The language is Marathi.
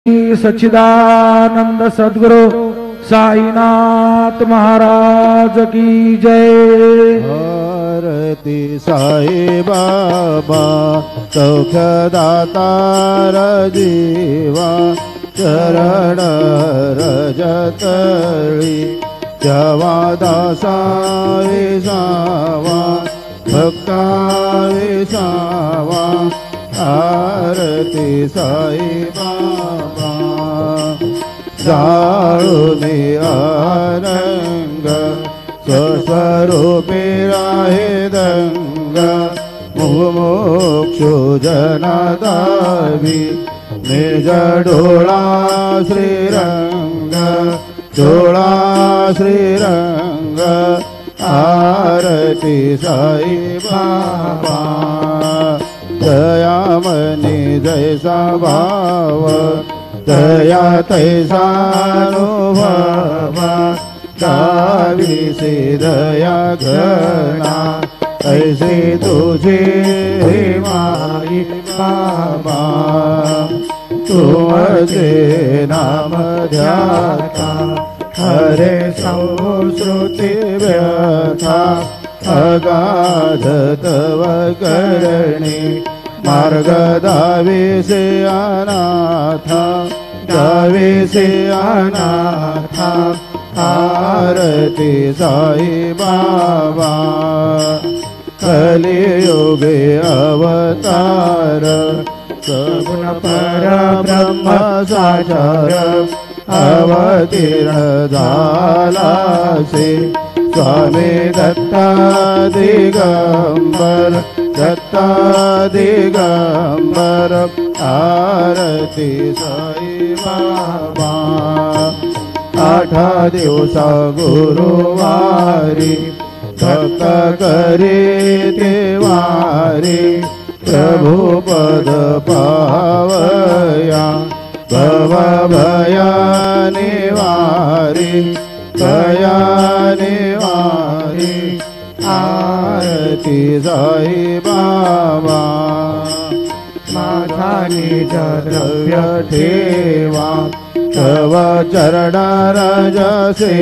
सच्चिदानंद सद्गुरु साईनाथ महाराज की जय। आरती साई बाबा सौख्यदातार जीवा चरण रजतळी जवा दासा विसावा भक्ता विसावा। आरती साई बाबा जाळूनी आरंग स्वस्वरूपी राहे दंग मुमुक्षु जनादावी निज डोळा श्रीरंग डोळा श्रीरंग। आरती साई बाबा दयामनी जैसा भाव दया तैसा अनुभव गाविसी दया घना ऐसी तुझी माई बाबा। तुझे नाम ध्याता हरे संस्कृती व्यथा अगाध तव करणी मार्ग दाविसे अनाथा दाविसे अनाथा। आरती साई बाबा कलियुगे अवतार सगुण पर ब्रह्म साचार अवतीर्ण झालासे स्वामी दत्ता दिगंबर दत्ता दिगंबर। आरती साई बाबा आठा दिवसा गुरुवारी भक्त करी देवारी प्रभु पद पावया भव भया निवारी भया निवारी। आरती साई बाबा माझा निज द्रव्य ठेवा तव चरणा रजसे